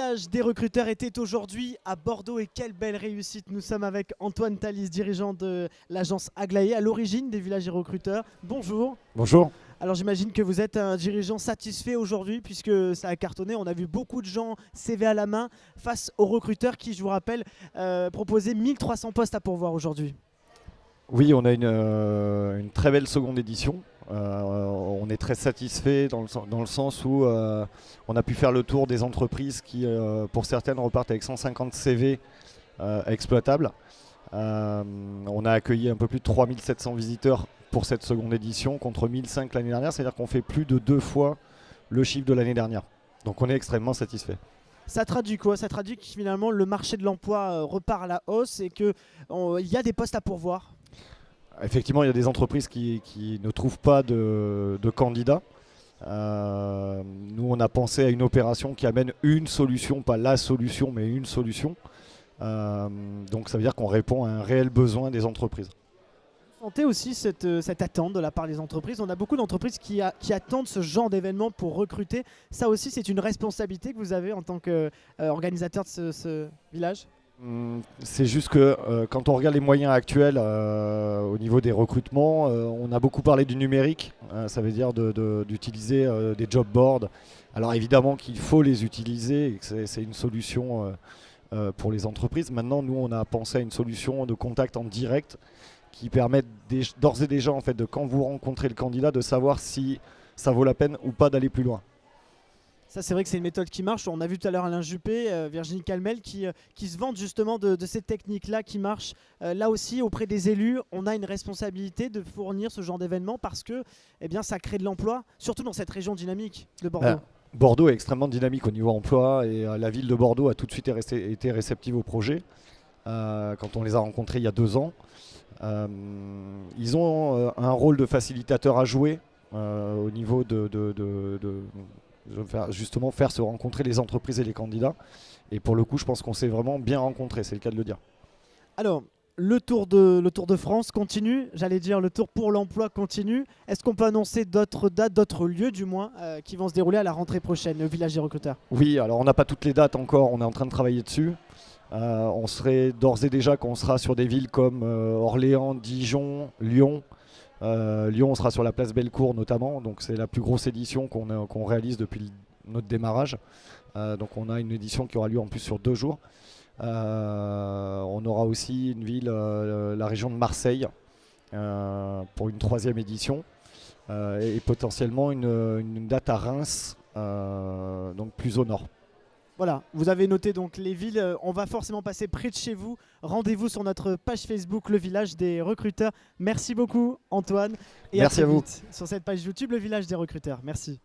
village des recruteurs était aujourd'hui à Bordeaux et quelle belle réussite. Nous sommes avec Antoine Thalys, dirigeant de l'agence Aglaé, à l'origine des villages des recruteurs. Bonjour. Bonjour. Alors j'imagine que vous êtes un dirigeant satisfait aujourd'hui puisque ça a cartonné. On a vu beaucoup de gens CV à la main face aux recruteurs qui, je vous rappelle, proposaient 1300 postes à pourvoir aujourd'hui. Oui, on a une très belle seconde édition. On est très satisfait dans le sens où on a pu faire le tour des entreprises qui, pour certaines, repartent avec 150 CV exploitables. On a accueilli un peu plus de 3700 visiteurs pour cette seconde édition contre 1005 l'année dernière, c'est-à-dire qu'on fait plus de 2 fois le chiffre de l'année dernière. Donc on est extrêmement satisfait. Ça traduit quoi? Ça traduit que finalement le marché de l'emploi repart à la hausse et qu'il y a des postes à pourvoir. Effectivement, il y a des entreprises qui ne trouvent pas de candidats. Nous, on a pensé à une opération qui amène une solution, pas la solution, mais une solution. Donc ça veut dire qu'on répond à un réel besoin des entreprises. Vous sentez aussi cette attente de la part des entreprises? On a beaucoup d'entreprises qui attendent ce genre d'événement pour recruter. Ça aussi, c'est une responsabilité que vous avez en tant qu'organisateur de ce village? C'est juste que quand on regarde les moyens actuels au niveau des recrutements, on a beaucoup parlé du numérique, ça veut dire d'utiliser des job boards. Alors évidemment qu'il faut les utiliser et que c'est une solution pour les entreprises. Maintenant, nous, on a pensé à une solution de contact en direct qui permet d'ores et déjà, en fait, de quand vous rencontrez le candidat, de savoir si ça vaut la peine ou pas d'aller plus loin. Ça, c'est vrai que c'est une méthode qui marche. On a vu tout à l'heure Alain Juppé, Virginie Calmel qui se vantent justement de ces techniques-là qui marchent. Là aussi, auprès des élus, on a une responsabilité de fournir ce genre d'événement parce que eh bien, ça crée de l'emploi, surtout dans cette région dynamique de Bordeaux. Bordeaux est extrêmement dynamique au niveau emploi et la ville de Bordeaux a tout de suite été réceptive au projet quand on les a rencontrés il y a 2 ans. Ils ont un rôle de facilitateur à jouer au niveau de justement faire se rencontrer les entreprises et les candidats. Et pour le coup, je pense qu'on s'est vraiment bien rencontrés, c'est le cas de le dire. Alors, le Tour de France continue, j'allais dire le Tour pour l'emploi continue. Est-ce qu'on peut annoncer d'autres dates, d'autres lieux du moins, qui vont se dérouler à la rentrée prochaine, au village des recruteurs? Oui, alors on n'a pas toutes les dates encore, on est en train de travailler dessus. On serait d'ores et déjà qu'on sera sur des villes comme Orléans, Dijon, Lyon. Lyon, on sera sur la place Bellecour notamment, donc c'est la plus grosse édition qu'on réalise depuis notre démarrage. Donc on a une édition qui aura lieu en plus sur 2 jours. On aura aussi une ville, la région de Marseille, pour une 3e édition. Et potentiellement une date à Reims, donc plus au nord. Voilà, vous avez noté donc les villes, on va forcément passer près de chez vous. Rendez-vous sur notre page Facebook, le village des recruteurs. Merci beaucoup Antoine. Et merci à à vous. vite sur cette page YouTube, le village des recruteurs. Merci.